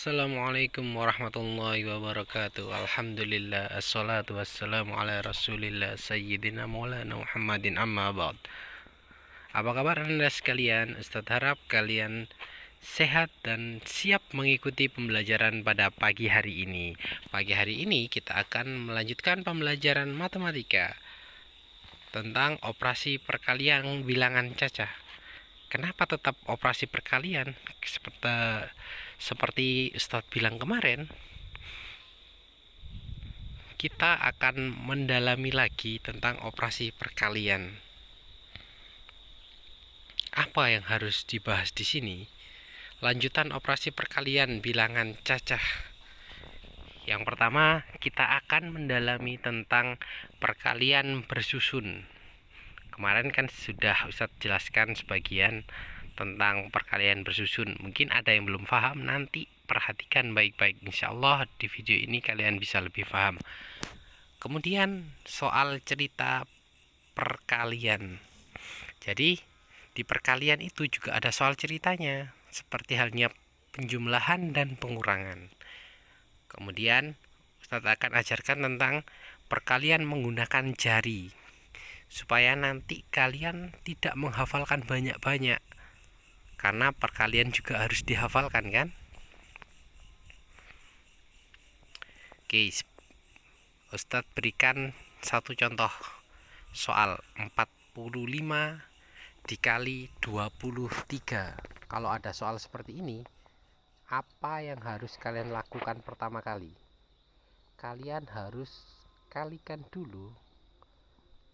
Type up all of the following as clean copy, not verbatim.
Assalamualaikum warahmatullahi wabarakatuh. Alhamdulillah, assalatu wassalamu ala rasulillah Sayyidina Maulana Muhammadin amma ba'd. Apa kabar anda sekalian? Ustadz harap kalian sehat dan siap mengikuti pembelajaran pada pagi hari ini. Pagi hari ini kita akan melanjutkan pembelajaran matematika tentang operasi perkalian bilangan cacah. Kenapa tetap operasi perkalian? Seperti Ustadz bilang kemarin, kita akan mendalami lagi tentang operasi perkalian. Apa yang harus dibahas di sini? Lanjutan operasi perkalian bilangan cacah. Yang pertama, kita akan mendalami tentang perkalian bersusun. Kemarin kan sudah Ustadz jelaskan sebagian tentang perkalian bersusun. Mungkin ada yang belum paham, nanti perhatikan baik-baik. Insya Allah di video ini kalian bisa lebih paham. Kemudian soal cerita perkalian. Jadi di perkalian itu juga ada soal ceritanya, seperti halnya penjumlahan dan pengurangan. Kemudian Ustadz akan ajarkan tentang perkalian menggunakan jari, supaya nanti kalian tidak menghafalkan banyak-banyak, karena perkalian juga harus dihafalkan kan. Oke, Ustadz berikan satu contoh soal 45 dikali 23. Kalau ada soal seperti ini, apa yang harus kalian lakukan pertama kali? Kalian harus kalikan dulu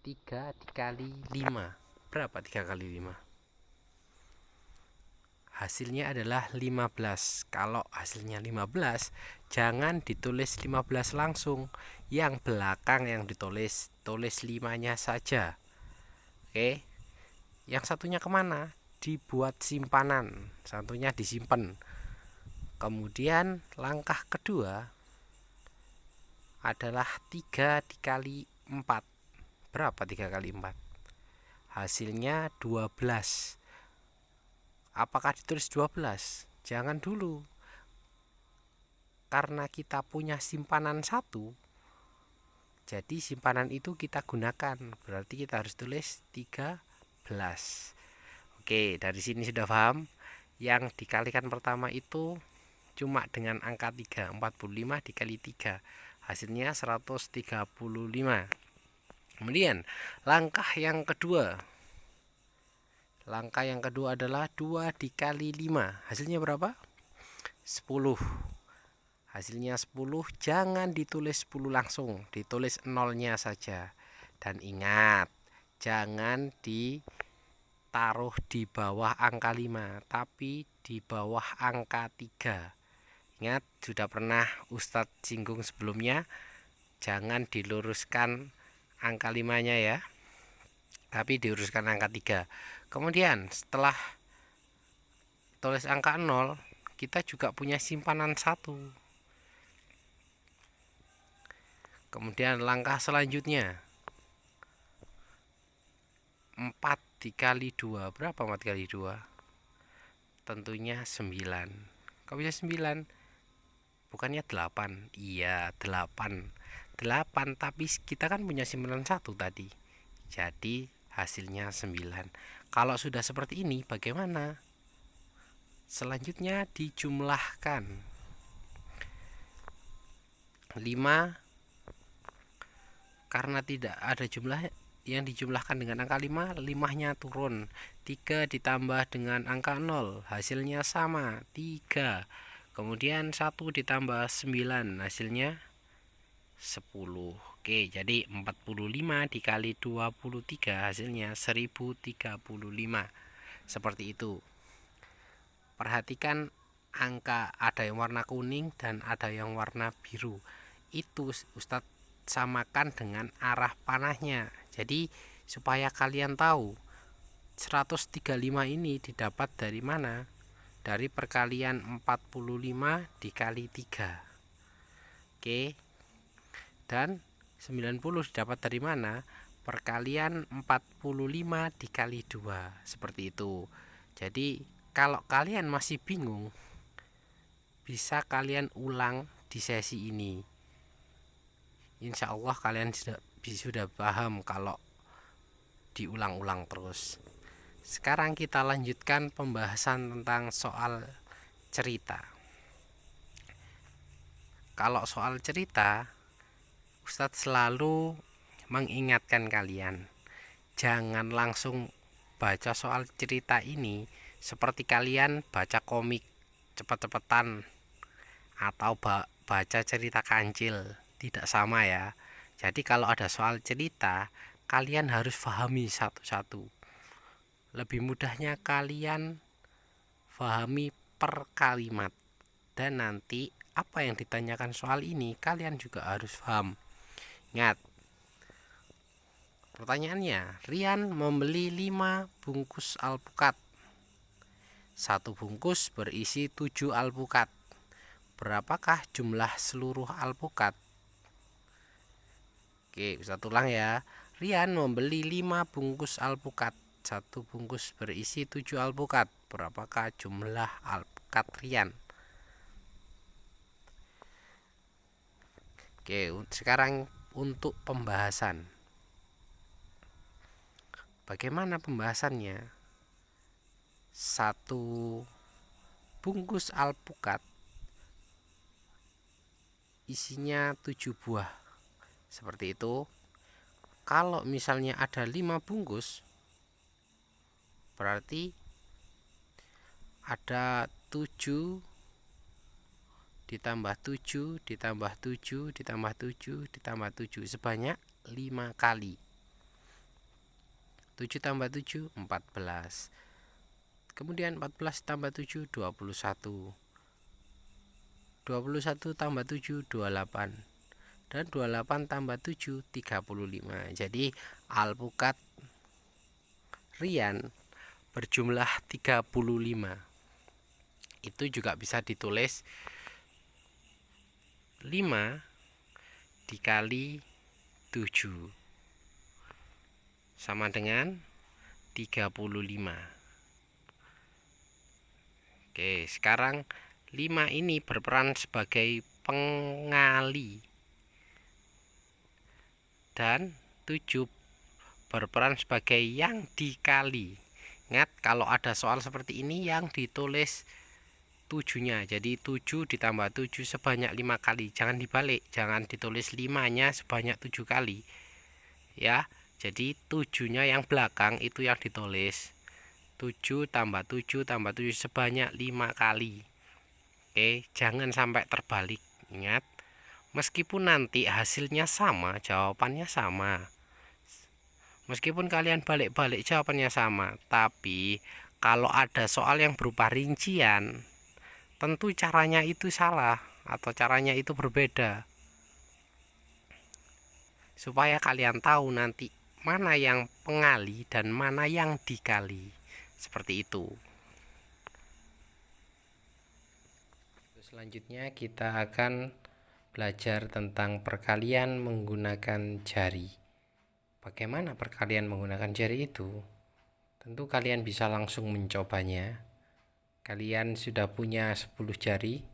3 dikali 5. Berapa 3 kali 5? Hasilnya adalah 15. Kalau hasilnya 15, jangan ditulis 15 langsung. Yang belakang yang ditulis, tulis 5-nya saja. Oke. Yang satunya kemana? Dibuat simpanan. Satunya disimpan. Kemudian langkah kedua adalah 3 dikali 4. Berapa 3 kali 4? Hasilnya 12. Apakah ditulis 12? Jangan dulu. Karena kita punya simpanan 1, jadi simpanan itu kita gunakan. Berarti kita harus tulis 13. Oke, dari sini sudah paham. Yang dikalikan pertama itu cuma dengan angka 3. 45 dikali 3. Hasilnya 135. Kemudian langkah yang kedua. Langkah yang kedua adalah 2 dikali 5. Hasilnya berapa? 10. Hasilnya 10. Jangan ditulis 10 langsung, ditulis 0-nya saja. Dan ingat, jangan ditaruh di bawah angka 5, tapi di bawah angka 3. Ingat, sudah pernah Ustadz singgung sebelumnya, jangan diluruskan angka 5-nya ya, tapi diuruskan angka 3. Kemudian setelah tulis angka 0, kita juga punya simpanan 1. Kemudian langkah selanjutnya 4 dikali 2. Berapa 4 kali 2? Tentunya 9. Kok bisa 9? Bukannya 8? Iya 8. 8, tapi kita kan punya simpanan 1 tadi. Jadi hasilnya 9. Kalau sudah seperti ini bagaimana? Selanjutnya dijumlahkan. 5, karena tidak ada jumlah yang dijumlahkan dengan angka 5, 5-nya turun. 3 ditambah dengan angka 0, hasilnya sama, 3. Kemudian 1 ditambah 9, hasilnya 10. Oke, jadi 45 dikali 23 hasilnya 1035. Seperti itu. Perhatikan angka, ada yang warna kuning dan ada yang warna biru. Itu Ustadz samakan dengan arah panahnya. Jadi supaya kalian tahu 135 ini didapat dari mana? Dari perkalian 45 dikali 3. Oke. Dan 90 didapat dari mana? Perkalian 45 dikali 2. Seperti itu. Jadi kalau kalian masih bingung, bisa kalian ulang di sesi ini. Insya Allah kalian sudah paham kalau diulang-ulang terus. Sekarang kita lanjutkan pembahasan tentang soal cerita. Kalau soal cerita, Ustadz selalu mengingatkan kalian, jangan langsung baca soal cerita ini seperti kalian baca komik cepet-cepetan atau baca cerita kancil. Tidak sama ya. Jadi kalau ada soal cerita, kalian harus pahami satu-satu. Lebih mudahnya kalian pahami per kalimat, dan nanti apa yang ditanyakan soal ini kalian juga harus paham. Ingat, pertanyaannya, Rian membeli 5 bungkus alpukat. 1 bungkus berisi 7 alpukat. Berapakah jumlah seluruh alpukat? Oke, bisa ulang ya. Rian membeli 5 bungkus alpukat. 1 bungkus berisi 7 alpukat. Berapakah jumlah alpukat Rian? Oke, sekarang untuk pembahasan. Bagaimana pembahasannya? 1 bungkus alpukat isinya 7 buah. Seperti itu. Kalau misalnya ada 5 bungkus, berarti ada 7 ditambah 7 ditambah 7 ditambah 7 ditambah 7, sebanyak 5 kali. 7 tambah 7 14. Kemudian 14 tambah 7 21. 21 tambah 7 28. Dan 28 tambah 7 35. Jadi alpukat Rian berjumlah 35. Itu juga bisa ditulis 5 dikali 7 sama dengan 35. Oke, sekarang 5 ini berperan sebagai pengali dan 7 berperan sebagai yang dikali. Ingat, kalau ada soal seperti ini yang ditulis 7-nya. Jadi 7 ditambah 7 sebanyak 5 kali. Jangan dibalik, jangan ditulis 5-nya sebanyak 7 kali. Ya, jadi 7-nya yang belakang itu yang ditulis. 7 tambah 7 tambah 7 sebanyak 5 kali. Oke, jangan sampai terbalik. Ingat, meskipun nanti hasilnya sama, jawabannya sama. Meskipun kalian balik-balik jawabannya sama, tapi kalau ada soal yang berupa rincian, tentu caranya itu salah atau caranya itu berbeda. Supaya kalian tahu nanti mana yang pengali dan mana yang dikali. Seperti itu. Selanjutnya kita akan belajar tentang perkalian menggunakan jari. Bagaimana perkalian menggunakan jari itu? Tentu kalian bisa langsung mencobanya. Kalian sudah punya 10 jari.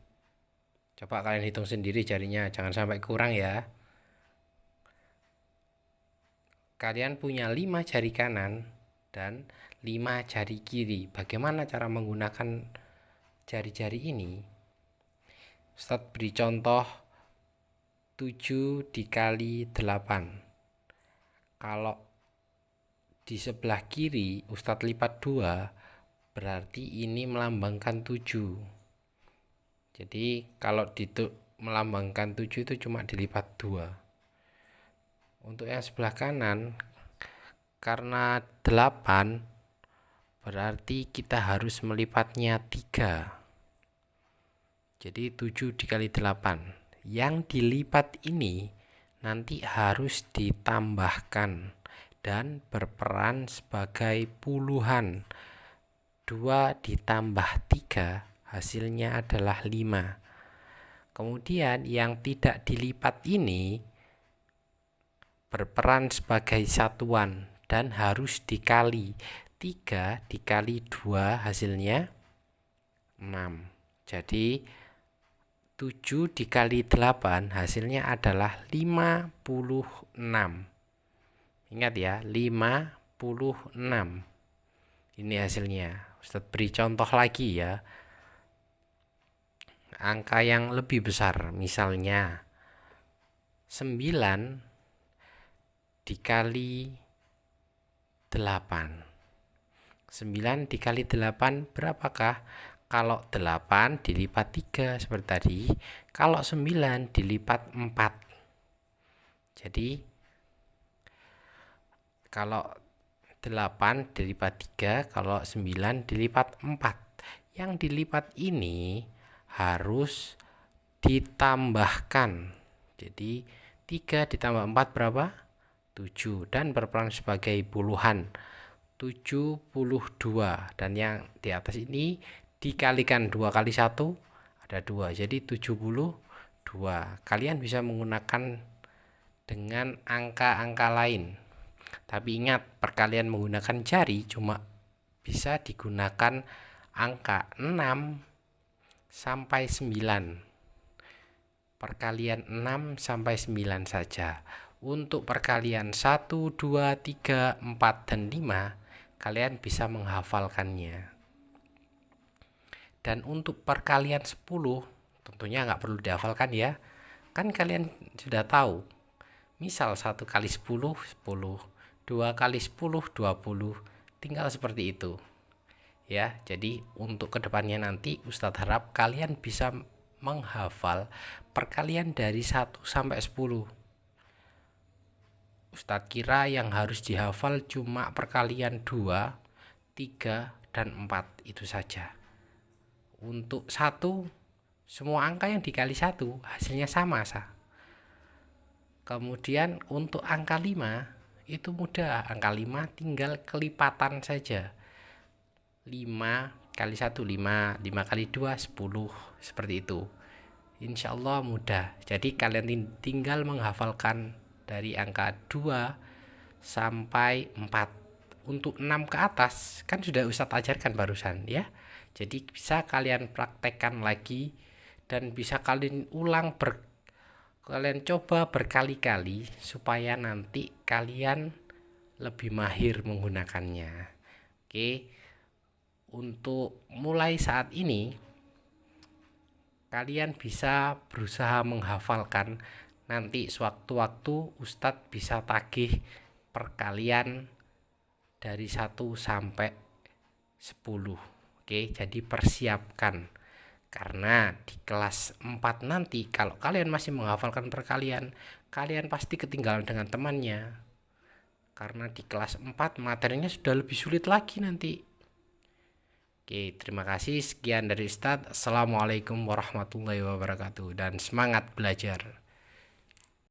Coba kalian hitung sendiri jarinya, jangan sampai kurang ya. Kalian punya 5 jari kanan dan 5 jari kiri. Bagaimana cara menggunakan jari-jari ini? Ustadz beri contoh 7 dikali 8. Kalau di sebelah kiri Ustadz lipat 2, berarti ini melambangkan 7. Jadi kalau melambangkan 7 itu cuma dilipat 2. Untuk yang sebelah kanan, karena 8, berarti kita harus melipatnya 3. Jadi 7 dikali 8. Yang dilipat ini nanti harus ditambahkan dan berperan sebagai puluhan. 2 ditambah 3 hasilnya adalah 5. Kemudian yang tidak dilipat ini berperan sebagai satuan dan harus dikali. 3 dikali 2 hasilnya 6. Jadi 7 dikali 8 hasilnya adalah 56. Ingat ya, 56. Ini hasilnya. Ustadz beri contoh lagi ya. Angka yang lebih besar, misalnya 9 dikali 8. 9 dikali 8 berapakah? Kalau 8 dilipat 3 seperti tadi, kalau 9 dilipat 4. Jadi kalau 8 dilipat 3, kalau 9 dilipat 4. Yang dilipat ini harus ditambahkan. Jadi 3 ditambah 4 berapa? 7, dan berperan sebagai puluhan. 72, dan yang di atas ini dikalikan 2 kali 1 ada 2, jadi 72. Kalian bisa menggunakan dengan angka-angka lain, tapi ingat, perkalian menggunakan jari cuma bisa digunakan angka 6 sampai 9. Perkalian 6 sampai 9 saja. Untuk perkalian 1, 2, 3, 4, dan 5 kalian bisa menghafalkannya. Dan untuk perkalian 10 tentunya nggak perlu dihafalkan ya, kan kalian sudah tahu. Misal 1 kali 10, 10, 2 kali 10, 20, tinggal seperti itu ya. Jadi untuk kedepannya nanti Ustadz harap kalian bisa menghafal perkalian dari 1 sampai 10. Ustadz kira yang harus dihafal cuma perkalian 2, 3, dan 4 itu saja. Untuk 1, semua angka yang dikali 1 hasilnya sama. Kemudian untuk angka 5 itu mudah. Angka 5 tinggal kelipatan saja. 5 kali 1, 5, 5 kali 2, 10, seperti itu. Insya Allah mudah. Jadi kalian tinggal menghafalkan dari angka 2 sampai 4. Untuk 6 ke atas kan sudah Ustadz ajarkan barusan ya. Jadi bisa kalian praktekkan lagi dan bisa kalian ulang kalian coba berkali-kali supaya nanti kalian lebih mahir menggunakannya. Oke. Untuk mulai saat ini kalian bisa berusaha menghafalkan. Nanti sewaktu-waktu Ustadz bisa tagih perkalian dari 1 sampai 10. Oke, jadi persiapkan. Karena di kelas 4 nanti kalau kalian masih menghafalkan perkalian, kalian pasti ketinggalan dengan temannya. Karena di kelas 4 materinya sudah lebih sulit lagi nanti. Oke, terima kasih. Sekian dari Ustadz. Assalamualaikum warahmatullahi wabarakatuh. Dan semangat belajar.